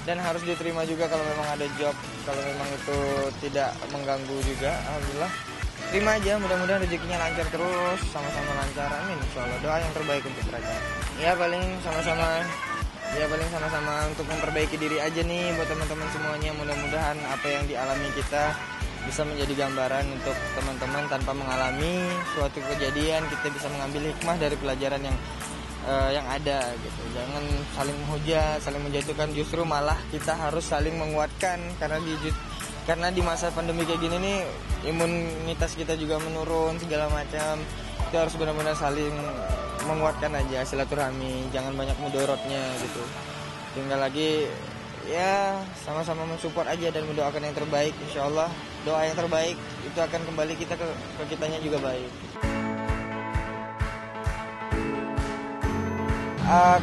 dan harus diterima juga kalau memang ada job, kalau memang itu tidak mengganggu juga. Alhamdulillah, terima aja, mudah-mudahan rezekinya lancar terus, sama-sama lancar, amin. Insyaallah, doa yang terbaik untuk mereka. Ya paling sama-sama untuk memperbaiki diri aja nih buat teman-teman semuanya. Mudah-mudahan apa yang dialami kita bisa menjadi gambaran untuk teman-teman tanpa mengalami suatu kejadian. Kita bisa mengambil hikmah dari pelajaran yang ada gitu. Jangan saling menghujat, saling menjatuhkan, justru malah kita harus saling menguatkan karena di masa pandemi kayak gini nih imunitas kita juga menurun segala macam. Kita harus benar-benar saling menguatkan aja, silaturahmi, jangan banyak mudorotnya gitu. Tinggal lagi ya sama-sama mensupport aja dan mendoakan yang terbaik. Insyaallah doa yang terbaik itu akan kembali ke kitanya juga baik.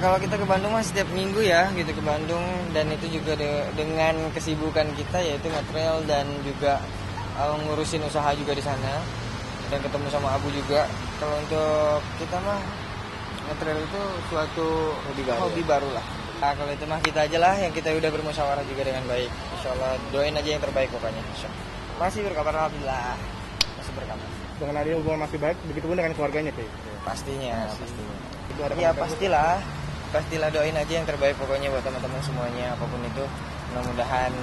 Kalau kita ke Bandung mah setiap minggu ya gitu ke Bandung, dan itu juga dengan kesibukan kita yaitu ngetrail dan juga ngurusin usaha juga di sana dan ketemu sama Abu juga. Kalau untuk kita mah ngetrail itu suatu hobi baru lah. Kalau itu mah kita aja lah yang kita udah bermusyawarah juga dengan baik. Insyaallah doain aja yang terbaik pokoknya. Masih berkabar, alhamdulillah. Masih berkabar. Dengan adanya hubungan masih baik, begitu pun dengan keluarganya cuy. Pastinya. Ya pastilah doain aja yang terbaik pokoknya buat teman-teman semuanya, apapun itu. Mudah-mudahan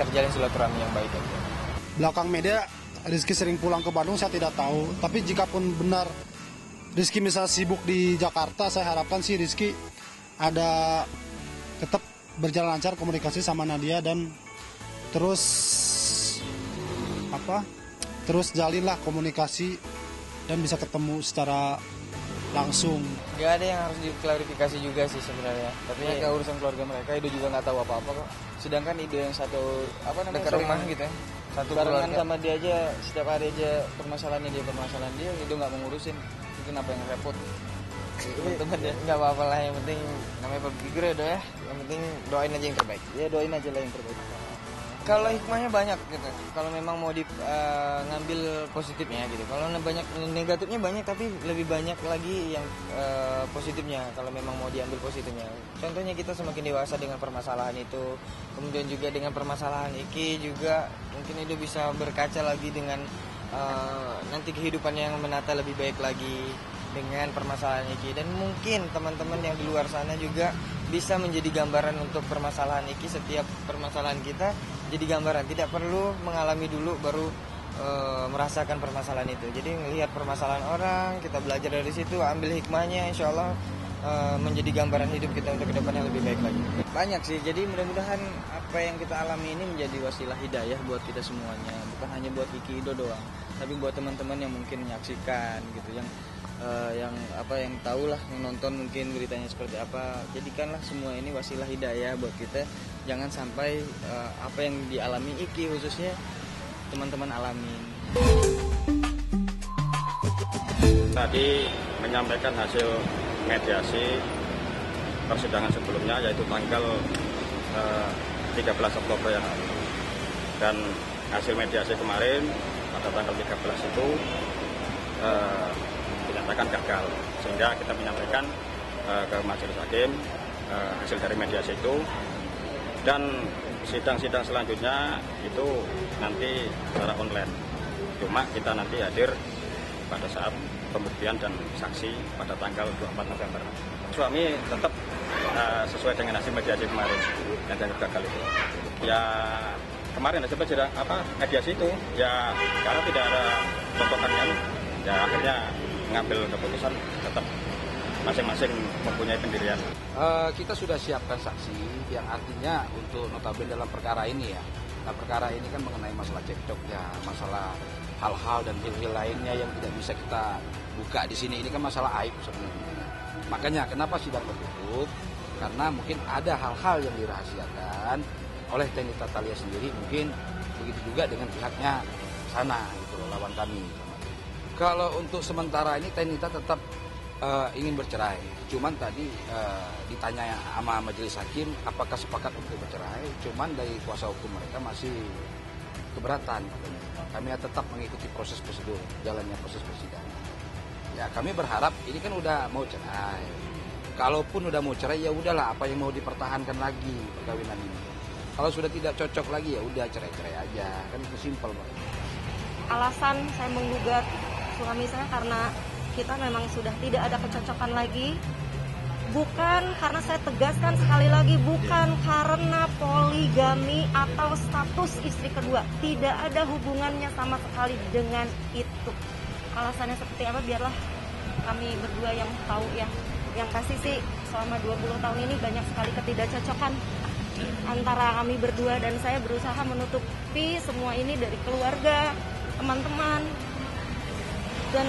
terjalin silaturahmi yang baik aja. Belakang media, Rizky sering pulang ke Bandung, saya tidak tahu. Tapi jika pun benar Rizky misal sibuk di Jakarta, saya harapkan sih Rizky ada tetap berjalan lancar komunikasi sama Nadia dan terus jalinlah komunikasi dan bisa ketemu secara langsung. Gak ada yang harus diklarifikasi juga sih sebenarnya. Tapi mereka urusan keluarga mereka, Ido juga nggak tahu apa-apa kok. Sedangkan Ido yang satu dekat rumah gitu ya. Satu barengan keluarga sama dia aja, setiap hari aja permasalahan dia, Ido nggak mengurusin. Itu kenapa yang repot? Teman-teman ya. Nggak apa-apa lah, yang penting namanya public figure ya, yang penting doain aja yang terbaik. Ya doain aja lah yang terbaik. Kalau hikmahnya banyak gitu. Kalau memang mau ngambil positifnya gitu. Kalau banyak negatifnya banyak, tapi lebih banyak lagi yang positifnya. Kalau memang mau diambil positifnya. Contohnya kita semakin dewasa dengan permasalahan itu. Kemudian juga dengan permasalahan Iki juga mungkin itu bisa berkaca lagi dengan nanti kehidupannya yang menata lebih baik lagi dengan permasalahan Iki. Dan mungkin teman-teman yang di luar sana juga bisa menjadi gambaran untuk permasalahan Iki. Setiap permasalahan kita jadi gambaran, tidak perlu mengalami dulu baru merasakan permasalahan itu. Jadi melihat permasalahan orang, kita belajar dari situ, ambil hikmahnya, insya Allah menjadi gambaran hidup kita untuk kedepan yang lebih baik lagi. Banyak sih, jadi mudah-mudahan apa yang kita alami ini menjadi wasilah hidayah buat kita semuanya. Bukan hanya buat Iki Ido doang, tapi buat teman-teman yang mungkin menyaksikan gitu, yang tahu lah, yang nonton mungkin beritanya seperti apa. Jadikanlah semua ini wasilah hidayah buat kita. Jangan sampai apa yang dialami Iki khususnya teman-teman alamin. Tadi menyampaikan hasil mediasi persidangan sebelumnya, yaitu tanggal 13 Oktober yang lalu. Dan hasil mediasi kemarin pada tanggal 13 itu dinyatakan gagal, sehingga kita menyampaikan ke majelis hakim hasil dari mediasi itu, dan sidang-sidang selanjutnya itu nanti secara online. Cuma kita nanti hadir pada saat pembuktian dan saksi pada tanggal 24 November. Suami tetap sesuai dengan hasil mediasi kemarin yang gagal itu. Ya kemarin hasil mediasi itu ya karena tidak ada tontonannya, ya akhirnya mengambil keputusan tetap masing-masing mempunyai pendirian. Kita sudah siapkan saksi yang artinya untuk notabene dalam perkara ini ya. Nah, perkara ini kan mengenai masalah cekcok ya, masalah hal-hal dan hal-hal lainnya yang tidak bisa kita buka di sini. Ini kan masalah aib sebenarnya. Makanya kenapa sidang tertutup? Karena mungkin ada hal-hal yang dirahasiakan oleh TNI Tatalia sendiri, mungkin begitu juga dengan pihaknya sana gitu loh, lawan kami. Kalau untuk sementara ini TNI tetap ingin bercerai. Cuman tadi ditanya sama majelis hakim apakah sepakat untuk bercerai. Cuman dari kuasa hukum mereka masih keberatan. Kami tetap mengikuti proses prosedur, jalannya proses persidangan. Ya kami berharap ini kan udah mau cerai. kalaupun udah mau cerai ya udahlah, apa yang mau dipertahankan lagi perkawinan ini. Kalau sudah tidak cocok lagi ya udah cerai-cerai aja, kan itu simpel Pak. Alasan saya menggugat suami saya karena kita memang sudah tidak ada kecocokan lagi. Bukan karena saya tegaskan sekali lagi, bukan karena poligami atau status istri kedua. Tidak ada hubungannya sama sekali dengan itu. Alasannya seperti apa biarlah kami berdua yang tahu ya. Yang pasti sih selama 20 tahun ini banyak sekali ketidakcocokan antara kami berdua, dan saya berusaha menutupi semua ini dari keluarga, teman-teman, dan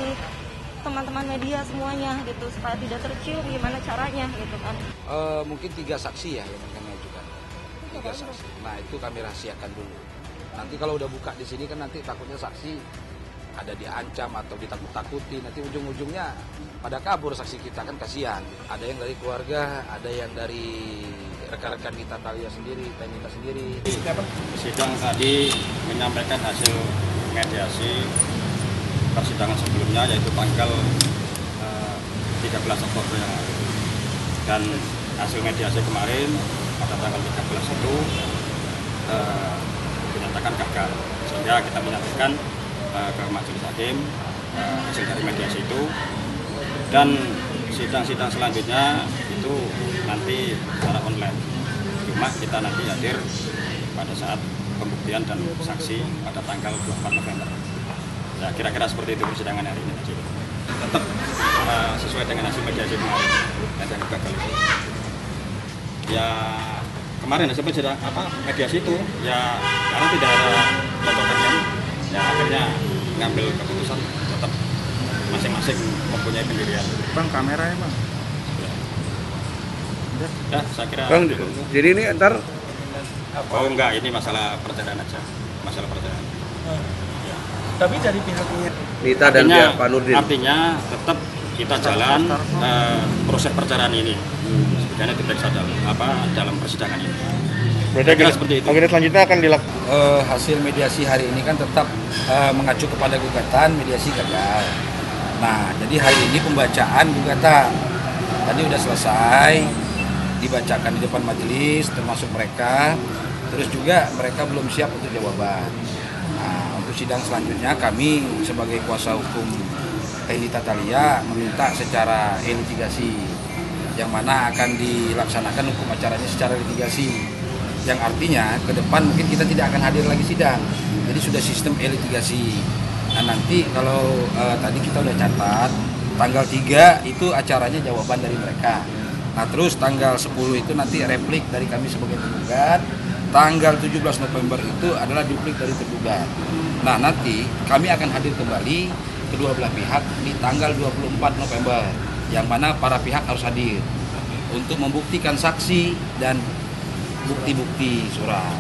teman-teman media semuanya gitu, supaya tidak tercium gimana caranya gitu kan. Mungkin 3 saksi ya yang kami ajukan. 3 saksi. Nah itu kami rahasiakan dulu. Nanti kalau udah buka di sini kan nanti takutnya saksi ada diancam atau ditakut-takuti. Nanti ujung-ujungnya pada kabur saksi kita, kan kasihan. Ada yang dari keluarga, ada yang dari rekan-rekan kita Talia sendiri, Tenita sendiri. Sidang tadi menyampaikan hasil mediasi persidangan sebelumnya, yaitu tanggal 13 Oktober yang lalu. Dan hasil mediasi kemarin pada tanggal 13 itu dinyatakan gagal, sehingga kita menyampaikan ke majelis hakim hasil dari mediasi itu, dan sidang-sidang selanjutnya itu nanti secara online. Cuma kita nanti hadir pada saat pembuktian dan saksi pada tanggal 24 November. Ya kira-kira seperti itu persidangan hari ini. Tetap sesuai dengan hasil mediasi kemarin dan gagal itu. Ya kemarin hasil mediasi itu ya karena tidak ada cocokannya, ya akhirnya ngambil keputusan tetap masing-masing mempunyai pendirian. Bang, kameranya bang. Ya saya kira. Bang, jadi ini ntar Oh enggak, ini masalah perceraian aja, masalah perceraian. Tapi dari pihaknya Nita dan pihak Pak Nurdin. Artinya tetap kita jalan proses perceraian ini. Sebetulnya diperiksa dalam persidangan ini. berarti Kira seperti itu. agenda selanjutnya akan dilakukan. Hasil mediasi hari ini kan tetap mengacu kepada gugatan mediasi gagal. Nah, jadi hari ini pembacaan gugatan tadi udah selesai, dibacakan di depan majelis termasuk mereka. Terus juga mereka belum siap untuk jawaban. Nah, untuk sidang selanjutnya kami sebagai kuasa hukum Tenita Talia meminta secara litigasi, yang mana akan dilaksanakan hukum acaranya secara litigasi, yang artinya ke depan mungkin kita tidak akan hadir lagi sidang, jadi sudah sistem litigasi. Nah nanti kalau tadi kita udah catat tanggal 3 itu acaranya jawaban dari mereka. Nah terus tanggal 10 itu nanti replik dari kami sebagai penggugat. Tanggal 17 November itu adalah duplik dari tergugat. Nah nanti kami akan hadir kembali kedua belah pihak di tanggal 24 November, yang mana para pihak harus hadir untuk membuktikan saksi dan bukti-bukti surat.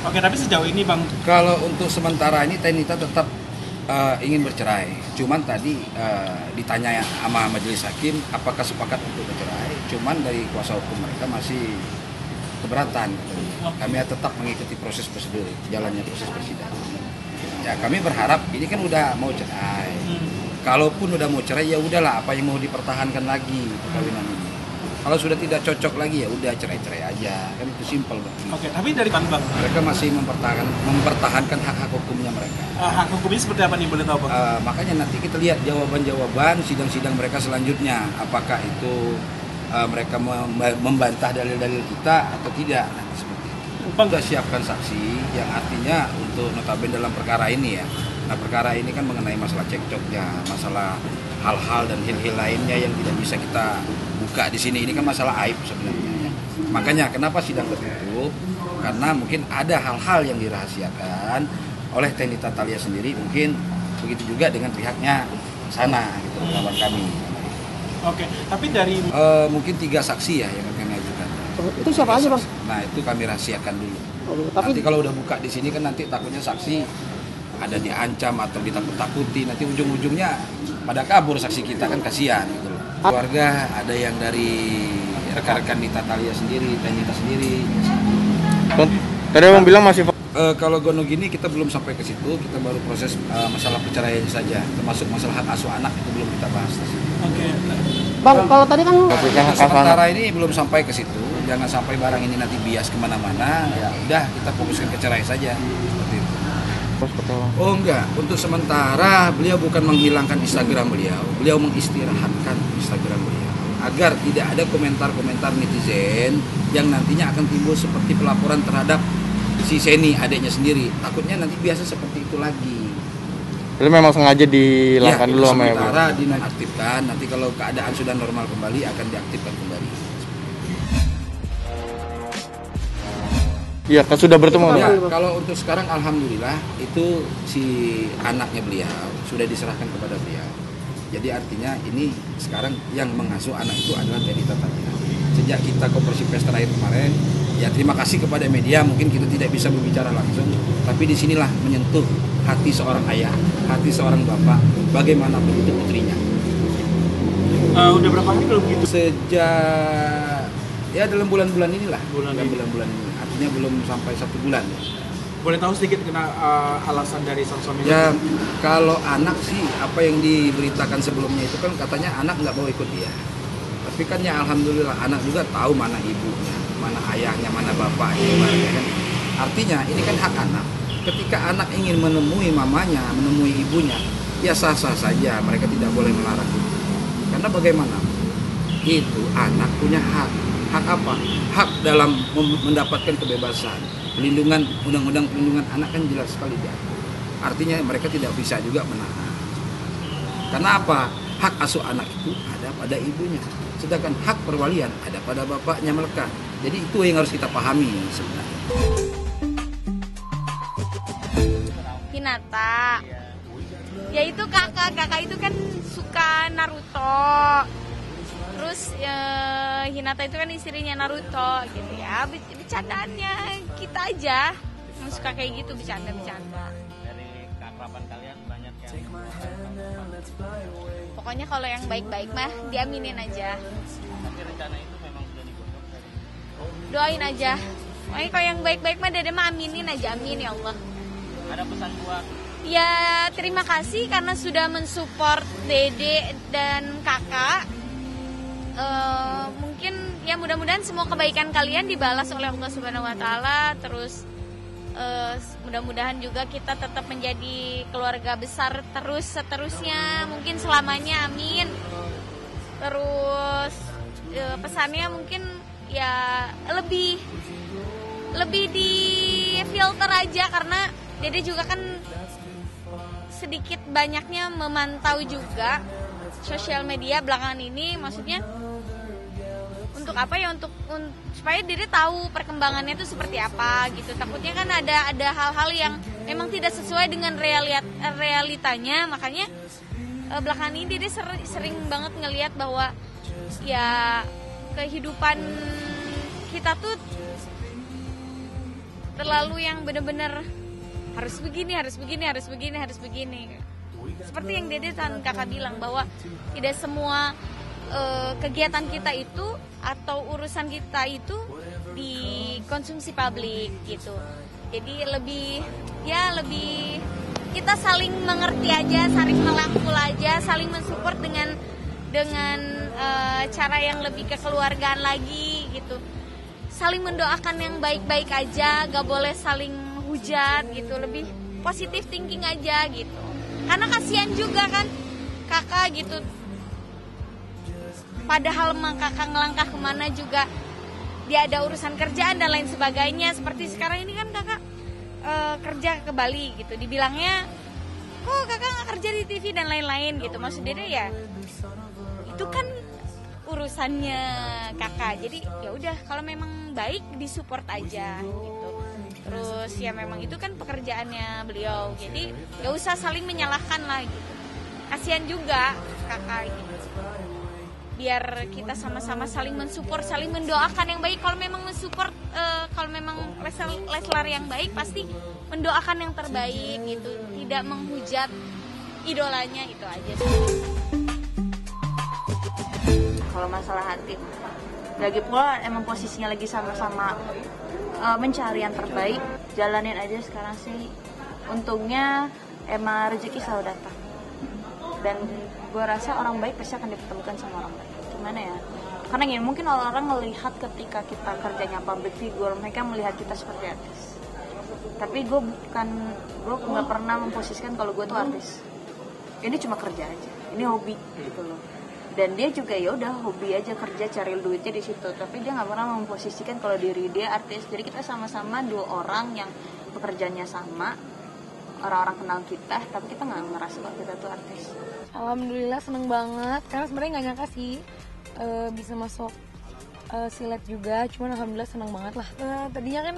Oke, tapi sejauh ini bang, Kalau untuk sementara ini Tenita tetap ingin bercerai. Cuman tadi ditanya sama majelis hakim apakah sepakat untuk bercerai. Cuman dari kuasa hukum mereka masih keberatan. Kami tetap mengikuti proses prosedur, jalannya proses persidangan. Ya kami berharap ini kan udah mau cerai. Kalaupun udah mau cerai ya udahlah, apa yang mau dipertahankan lagi perkawinan ini. Kalau sudah tidak cocok lagi ya udah cerai-cerai aja, kan itu simpel bang. oke, tapi dari bang, Mereka masih mempertahankan hak-hak hukumnya mereka. hak hukumnya seperti apa nih, boleh tahu bang? Makanya nanti kita lihat jawaban-jawaban sidang-sidang mereka selanjutnya, apakah itu mereka membantah dalil-dalil kita atau tidak. Nanti seperti itu. Bang, Sudah siapkan saksi yang artinya untuk notabene dalam perkara ini ya. Nah perkara ini kan mengenai masalah cekcoknya, masalah hal-hal dan hal-hal lainnya yang tidak bisa kita buka di sini. Ini kan masalah aib sebenarnya. Ya. Makanya kenapa sidang tertutup? Karena mungkin ada hal-hal yang dirahasiakan oleh Tenita Talia sendiri, mungkin begitu juga dengan pihaknya sana gitu, lawan kami. oke, tapi dari Mungkin 3 saksi ya yang kami ajukan. Itu siapa aja bang? Nah itu kami rahasiakan dulu. Tapi Nanti kalau udah buka di sini kan nanti takutnya saksi ada diancam atau ditakut-takuti, nanti ujung-ujungnya pada kabur saksi kita, kan kasihan gitu loh. Keluarga ada yang dari rekan-rekan Nita Talia sendiri, Tenita sendiri. tadi abang bilang masih Kalau Gono gini kita belum sampai ke situ, kita baru proses masalah perceraian saja, termasuk masalah hak asuh anak itu belum kita bahas. oke. Bang, kalau tadi kan Untuk sementara ini belum sampai ke situ. Jangan sampai barang ini nanti bias kemana-mana. Ya udah, kita fokuskan ke cerai saja. Seperti itu. Oh enggak, untuk sementara beliau bukan menghilangkan Instagram beliau. Beliau mengistirahatkan Instagram beliau agar tidak ada komentar-komentar netizen yang nantinya akan timbul seperti pelaporan terhadap si Seni, adiknya sendiri. Takutnya nanti biasa seperti itu lagi. Jadi memang sengaja dihilangkan Ya, dulu sama ya, sementara dinonaktifkan. Nanti kalau keadaan sudah normal kembali akan diaktifkan kembali. Iya, kan sudah bertemu. Ya, kalau untuk sekarang alhamdulillah itu si anaknya beliau sudah diserahkan kepada beliau. Jadi artinya ini sekarang yang mengasuh anak itu adalah Teddy Tatania. Sejak kita konversi pers terakhir kemarin, ya terima kasih kepada media, mungkin kita tidak bisa berbicara langsung, tapi disinilah menyentuh hati seorang ayah, hati seorang bapak, bagaimanapun itu putrinya. Udah berapa hari kalau begitu? Sejak ya dalam bulan-bulan inilah, Bulan ini. bulan-bulan ini, artinya belum sampai 1 bulan. Boleh tahu sedikit alasan dari sang suami? Ya kalau anak sih apa yang diberitakan sebelumnya itu kan katanya anak nggak mau ikut dia. Tapi kan ya alhamdulillah anak juga tahu mana ibunya, mana ayahnya, mana bapaknya, ibaratnya kan. Artinya ini kan hak anak. Ketika anak ingin menemui mamanya, menemui ibunya, ya sah-sah saja. Mereka tidak boleh melarang itu. Karena bagaimana? Itu anak punya hak. Hak apa? Hak dalam mendapatkan kebebasan. Pelindungan, undang-undang perlindungan anak kan jelas sekali diatur. Artinya mereka tidak bisa juga menahan. Karena apa? Hak asuh anak itu ada pada ibunya. Sedangkan hak perwalian ada pada bapaknya melekat. Jadi itu yang harus kita pahami sebenarnya. Hinata. Ya itu kakak itu kan suka Naruto. Terus Hinata itu kan istrinya Naruto gitu ya. Bercandaannya kita aja yang suka kayak gitu, bercanda-bercanda. Dari keakraban kalian banyak yang Pokoknya kalau yang baik-baik mah diaminin aja. tapi rencana itu memang sudah digodok dari Doain aja. Pokoknya kalau yang baik-baik mah Dede mah aminin aja, amin ya Allah. ada pesan buat Ya terima kasih karena sudah mensupport Dede dan kakak. Mungkin ya mudah-mudahan semua kebaikan kalian dibalas oleh Allah Subhanahu Wa Taala. Terus mudah-mudahan juga kita tetap menjadi keluarga besar terus seterusnya, mungkin selamanya, amin. Terus pesannya mungkin ya lebih di filter aja karena Dede juga kan sedikit banyaknya memantau juga sosial media belakangan ini, maksudnya untuk apa ya, untuk supaya Dede tahu perkembangannya itu seperti apa gitu. Takutnya kan ada hal-hal yang memang tidak sesuai dengan realitanya, makanya belakangan ini Dede sering banget ngelihat bahwa ya kehidupan kita tuh terlalu yang benar-benar harus begini. Seperti yang Dede dan kakak bilang bahwa tidak semua kegiatan kita itu atau urusan kita itu dikonsumsi publik gitu. Jadi lebih kita saling mengerti aja, saling merangkul aja, saling mensupport dengan cara yang lebih kekeluargaan lagi gitu. Saling mendoakan yang baik-baik aja, gak boleh saling hujat gitu, lebih positive thinking aja gitu. Karena kasihan juga kan kakak gitu. Padahal kakak ngelangkah kemana juga dia ada urusan kerjaan dan lain sebagainya. Seperti sekarang ini kan kakak kerja ke Bali gitu. Dibilangnya, kok kakak nggak kerja di TV dan lain-lain gitu. Maksud Dede ya itu kan urusannya kakak. Jadi ya udah, kalau memang baik disupport aja gitu. Terus ya memang itu kan pekerjaannya beliau. Jadi gak usah saling menyalahkan lah gitu. Kasihan juga kakak gitu. Biar kita sama-sama saling mensupport, saling mendoakan yang baik. Kalau memang mensupport, kalau memang Leslar yang baik, pasti mendoakan yang terbaik gitu. Tidak menghujat idolanya, itu aja sih. Kalau masalah hati, lagi pula emang posisinya lagi sama-sama mencari yang terbaik. Jalanin aja sekarang sih. Untungnya emang rezeki selalu datang. Dan gue rasa orang baik pasti akan dipertemukan sama orang baik. gimana ya, karena gini, mungkin orang-orang melihat ketika kita kerjanya public figure, mereka melihat kita seperti artis. Tapi gue nggak pernah memposisikan kalau gue tuh artis. Ini cuma kerja aja, ini hobi gitu loh. Dan dia juga ya udah hobi aja, kerja cari duitnya di situ. Tapi dia nggak pernah memposisikan kalau diri dia artis. Jadi kita sama-sama dua orang yang pekerjaannya sama, orang-orang kenal kita, tapi kita nggak ngerasa kalau kita tuh artis. Alhamdulillah seneng banget, karena sebenarnya nggak nyangka sih bisa masuk silet juga. Cuman alhamdulillah seneng banget lah. Tadinya kan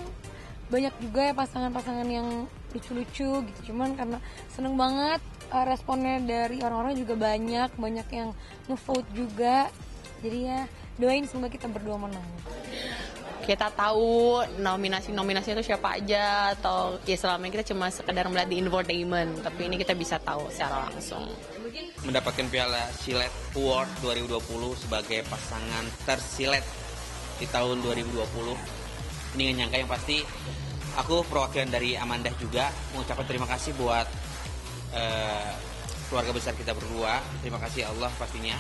banyak juga ya pasangan-pasangan yang lucu-lucu gitu, cuman karena seneng banget responnya dari orang-orang juga banyak yang nge-vote juga. Jadi ya doain semoga kita berdua menang. Kita tahu nominasi-nominasi itu siapa aja, atau ya selama ini kita cuma sekedar melihat di infotainment, tapi ini kita bisa tahu secara langsung. Mendapatkan Piala Silet Award 2020 sebagai pasangan tersilet di tahun 2020. Ini gak nyangka, yang pasti aku perwakilan dari Amanda juga mengucapkan terima kasih buat keluarga besar kita berdua. Terima kasih Allah pastinya.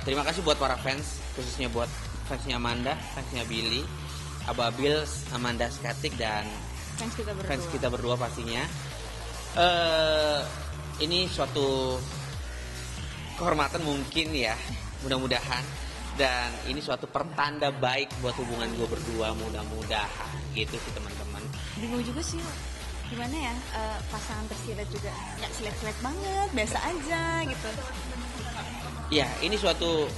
Terima kasih buat para fans, khususnya buat fansnya Amanda, fansnya Billy, Ababil, Amanda Skatik, dan fans kita berdua pastinya. Ini suatu kehormatan mungkin ya, mudah-mudahan. Dan ini suatu pertanda baik buat hubungan gue berdua, mudah-mudahan gitu sih teman-teman. Bingung juga sih, gimana ya, pasangan tersilet juga nggak silet-silet banget, biasa aja gitu. Ya, ini suatu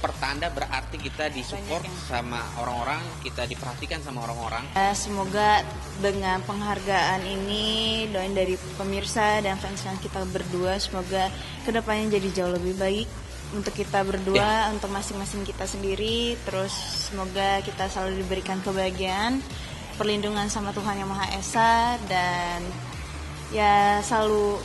pertanda, berarti kita disupport sama orang-orang, kita diperhatikan sama orang-orang. Semoga dengan penghargaan ini, doain dari pemirsa dan fans-fans kita berdua, semoga kedepannya jadi jauh lebih baik untuk kita berdua, untuk masing-masing kita sendiri. Terus semoga kita selalu diberikan kebahagiaan, perlindungan sama Tuhan Yang Maha Esa, dan ya selalu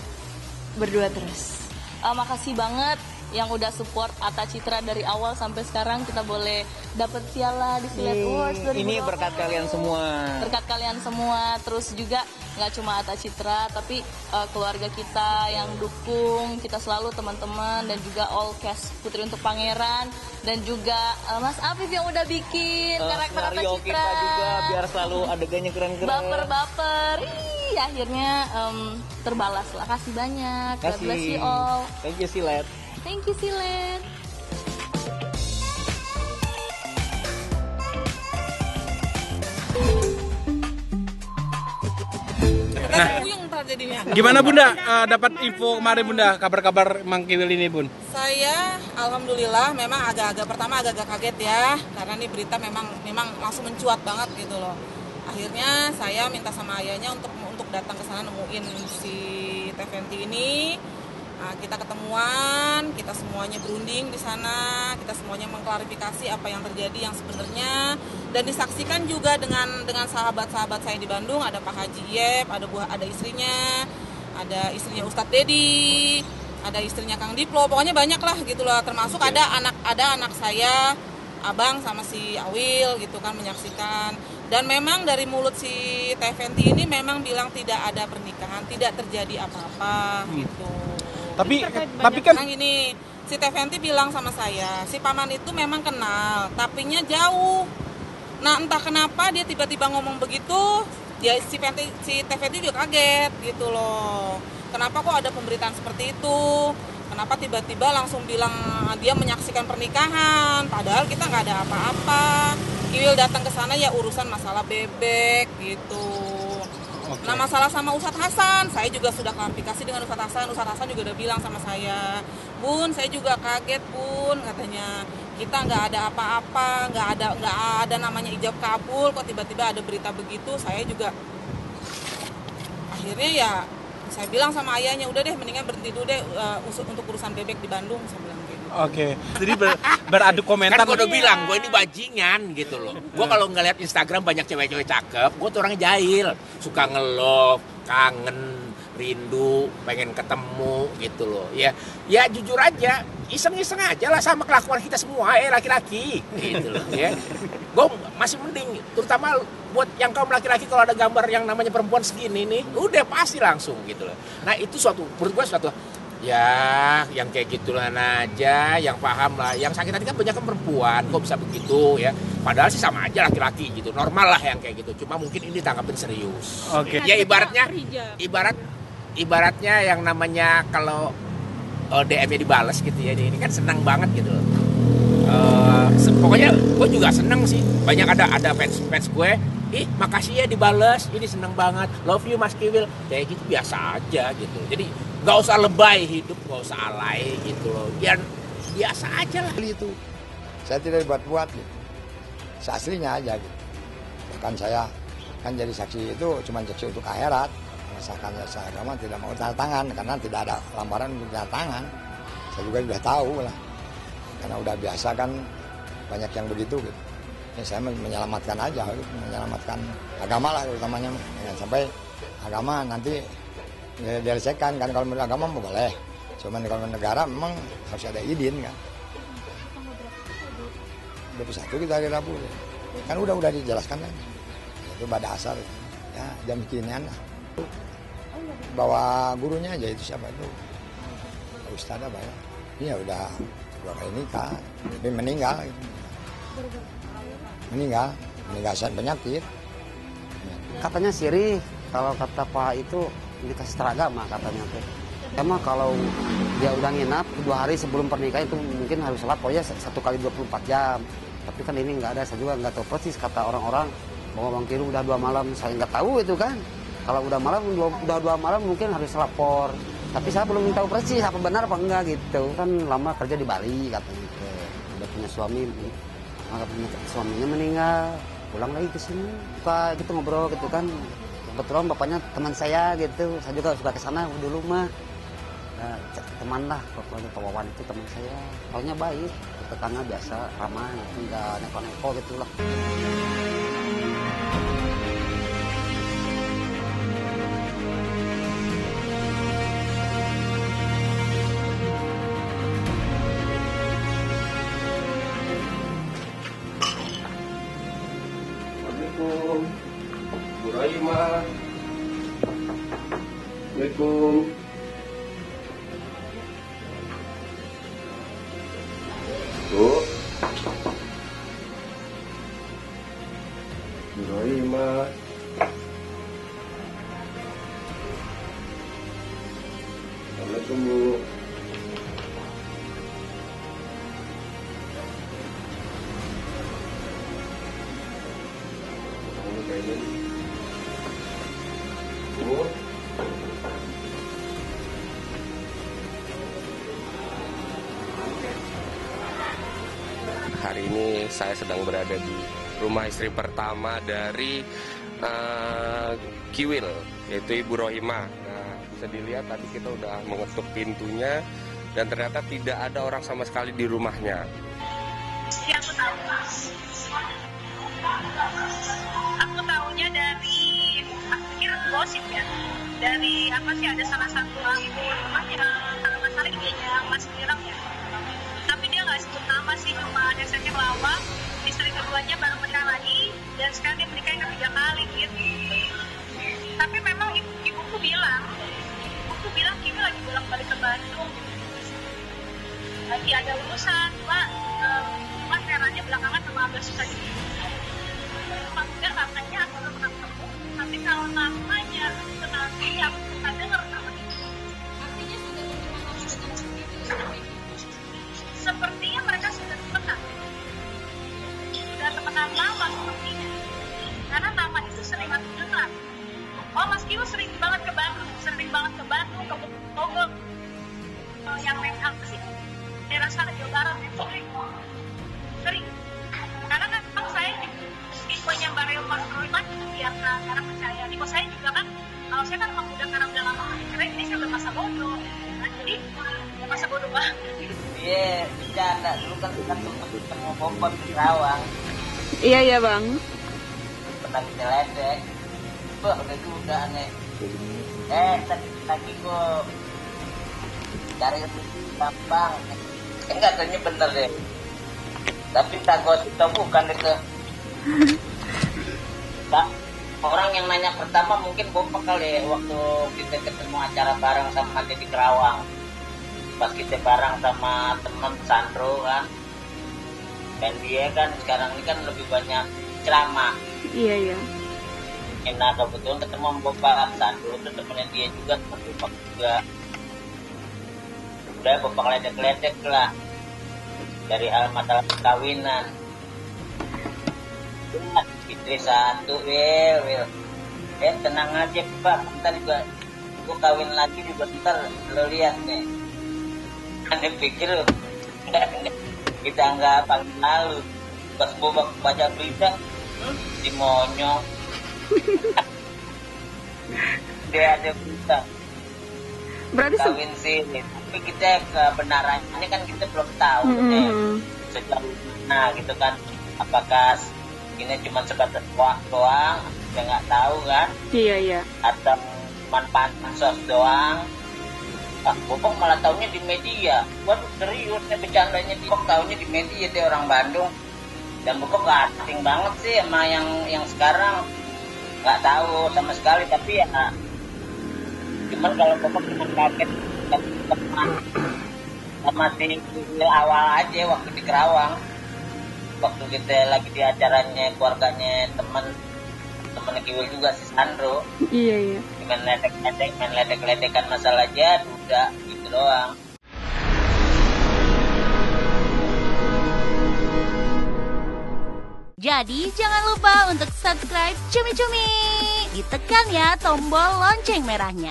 berdua terus. Makasih banget yang udah support Atta Citra dari awal sampai sekarang kita boleh dapat piala di Silet Awards 2020. Ini berkat kalian semua. Berkat kalian semua. Terus juga nggak cuma Atta Citra, tapi keluarga kita yang dukung kita selalu, teman-teman, dan juga all cast Putri Untuk Pangeran, dan juga Mas Afif yang udah bikin karakter Atta Citra. Kita juga biar selalu adegannya keren-keren. Baper-baper. Akhirnya terbalas lah. Kasih banyak. God bless you all. Thank you Silet. Thank you Silet. Nah, gimana Bunda dapat info kemarin Bunda, kabar-kabar Mang Kiwil ini Bun? Saya alhamdulillah memang agak-agak kaget ya, karena ini berita memang langsung mencuat banget gitu loh. Akhirnya saya minta sama ayahnya untuk datang ke sana nemuin si Tefenti ini. Nah, kita ketemuan, kita semuanya berunding di sana, kita semuanya mengklarifikasi apa yang terjadi yang sebenarnya, dan disaksikan juga dengan sahabat-sahabat saya di Bandung. Ada Pak Haji Yep, ada istrinya Ustadz Dedi, ada istrinya Kang Diplo, pokoknya banyak lah gitu loh, termasuk ada anak saya, Abang sama si Awil gitu kan menyaksikan. Dan memang dari mulut si Tefenti ini memang bilang tidak ada pernikahan, tidak terjadi apa-apa gitu. Tapi kan gini, si Tefenti bilang sama saya, si paman itu memang kenal, tapinya jauh. Nah entah kenapa dia tiba-tiba ngomong begitu, ya si Tefenti juga kaget gitu loh. Kenapa kok ada pemberitaan seperti itu? Kenapa tiba-tiba langsung bilang dia menyaksikan pernikahan, padahal kita nggak ada apa-apa. Kiwil datang ke sana ya urusan masalah bebek gitu. Okay. Nah masalah sama Ustadz Hasan, saya juga sudah klarifikasi dengan Ustadz Hasan. Ustadz Hasan juga udah bilang sama saya, Bun, saya juga kaget Bun, katanya kita nggak ada apa-apa, nggak ada namanya ijab kabul, kok tiba-tiba ada berita begitu. Saya juga akhirnya ya saya bilang sama ayahnya, udah deh mendingan berhenti dulu deh untuk urusan bebek di Bandung, saya bilang gitu. Oke. Jadi beradu komentar. Kan gue udah bilang, gue ini bajingan gitu loh. Gue kalau ngeliat Instagram banyak cewek-cewek cakep, gue tuh orangnya jahil, suka nge-love, kangen, rindu, pengen ketemu gitu loh. Ya jujur aja, iseng-iseng aja lah sama kelakuan kita semua laki-laki gitu loh ya. Gue masih mending, terutama buat yang kaum laki-laki kalau ada gambar yang namanya perempuan segini nih, udah pasti langsung gitu loh. Nah itu menurut gue suatu Ya, yang kayak gitulah aja, yang paham lah. Yang sakit hati kan banyak kan perempuan, kok bisa begitu ya. Padahal sih sama aja laki-laki gitu, normal lah yang kayak gitu. Cuma mungkin ini tanggapin serius. Oke. Ya ibaratnya yang namanya kalau DM-nya dibales gitu ya, ini kan senang banget gitu. Pokoknya gue juga seneng sih. Banyak ada fans gue. Makasih ya dibales, ini seneng banget. Love you Mas Kiwil. Kayak gitu biasa aja gitu. Jadi nggak usah lebay hidup, nggak usah alay gitu loh. Ya biasa aja lah. Itu saya tidak buat-buat gitu. Seaslinya aja gitu. Bahkan saya kan jadi saksi itu cuma saksi untuk akhirat. Misalkan saya agama tidak mau tanda tangan karena tidak ada lambaran untuk tanda tangan. Saya juga sudah tahu lah. Karena udah biasa kan banyak yang begitu gitu. Ya, saya menyelamatkan aja, menyelamatkan agama lah utamanya. Jangan sampai agama nanti dilecehkan kan. Kalau menurut agama boleh, cuman kalau negara memang harus ada izin kan. 21 kita hari Rabu kan udah dijelaskan kan. Itu pada asar ya jam kinian lah. Bawa gurunya aja itu siapa itu Ustadz apa ya. Iya udah 2 kali nikah tapi meninggal gitu. meninggal saat penyakit. Katanya sirih, kalau kata Pak itu dikasih teragama katanya tuh. Emang kalau dia udah nginap 2 hari sebelum pernikahan itu mungkin harus sholat pokoknya 1 kali 24 jam. Tapi kan ini nggak ada, saya juga nggak tahu persis kata orang-orang bahwa Bang Kiru udah 2 malam, saya nggak tahu itu kan. Kalau udah dua malam mungkin harus lapor. Tapi saya belum tahu persis apa benar apa enggak gitu. Kan lama kerja di Bali katanya. Udah punya suami. Maka suaminya meninggal, pulang lagi ke sini. Suka gitu ngobrol gitu kan. Kebetulan bapaknya teman saya gitu. Saya juga suka ke sana dulu mah. Teman lah, pokoknya Pak Wawan itu teman saya. Orangnya baik, tetangga biasa, ramah, enggak neko-neko gitu lah. Bu Rahimah. Assalamualaikum. Bu. Bu Rahimah. Assalamualaikum Bu. Hari ini saya sedang berada di rumah istri pertama dari Kiwil, yaitu Ibu Rohimah. Nah, bisa dilihat tadi kita udah mengetuk pintunya dan ternyata tidak ada orang sama sekali di rumahnya. Iya, aku tahu. Aku tahunya dari, aku pikir gosip ya. Dari apa sih, ada salah satu ibu rumah yang kalau nggak salah idenya Mas Gilang ya. Tapi dia nggak sebut nama sih, cuma ada saja lawak. Istri keduanya baru menikah lagi dan sekarang dia menikah yang ketiga kali gitu. Tapi memang ibuku bilang Kimi lagi bolak-balik ke Bandung. Lagi ada urusan, Pak. Mas Merahnya belakangan memang agak susah gitu. Cuma enggak katanya aku belum pernah ketemu. Tapi kalau namanya kenal dia, aku pernah dengar nama itu. Artinya sudah berteman. Sepertinya mereka sudah temenan. Sudah temenan lama sepertinya. Karena nama itu sering aku dengar. Oh, Mas Kiwo sering banget ke Bandung, ke Bogor. Yang main apa sih? Daerah sana Jawa Barat ya, sering. Karena kan saya tipenya Mbak Reo Rohimah biar karena percaya. Tipe saya juga kan, kalau saya kan emang udah lama cerai, ini saya udah masa bodoh. Nah, jadi masa bodoh banget. Iya, bercanda. Dulu kan kita sempat ketemu Popon di Rawang. Iya Bang. Pernah kita ledek. Wah, udah aneh. Tadi gue cari gampang. Enggak, tanya bener deh. Tapi takut itu bukan itu. Orang yang nanya pertama mungkin Bapak kali waktu kita ketemu acara bareng sama Deddy Kerawang. pas kita bareng sama teman Sandro kan, dan dia kan sekarang ini kan lebih banyak ceramah. Iya. Nah kebetulan ketemu sama Bapak Sandro, itu temennya dia juga, teman Bapak juga. Udah Bapak ledek-ledek lah dari masalah perkawinan. Istri satu, Wil. Tenang aja Pak, ntar juga gue kawin lagi juga, ntar lo lihat nih. Anda pikir kita nggak paling lalu pas gue baca berita si monyong dia ada berita berarti kawin sini, tapi kita kebenarannya kan kita belum tahu sejauh mana gitu kan, apakah ini cuma sebatas doang kita nggak tahu kan. Iya. Atau manfaat sos doang. Bopok malah tahunya di media. Waduh serius, bercandanya Bopok tahunya di media deh orang Bandung. Dan Bopok gak asing banget sih sama yang sekarang, nggak tahu sama sekali. Tapi ya cuman kalau Bopok cuma kaget sama di awal aja waktu di Kerawang, waktu kita lagi di acaranya keluarganya temen Kiwil juga si Sandro. Iya. Main ledek-ledekan masalah aja, udah gitu doang. Jadi jangan lupa untuk subscribe Cumi Cumi. Ditekan ya tombol lonceng merahnya.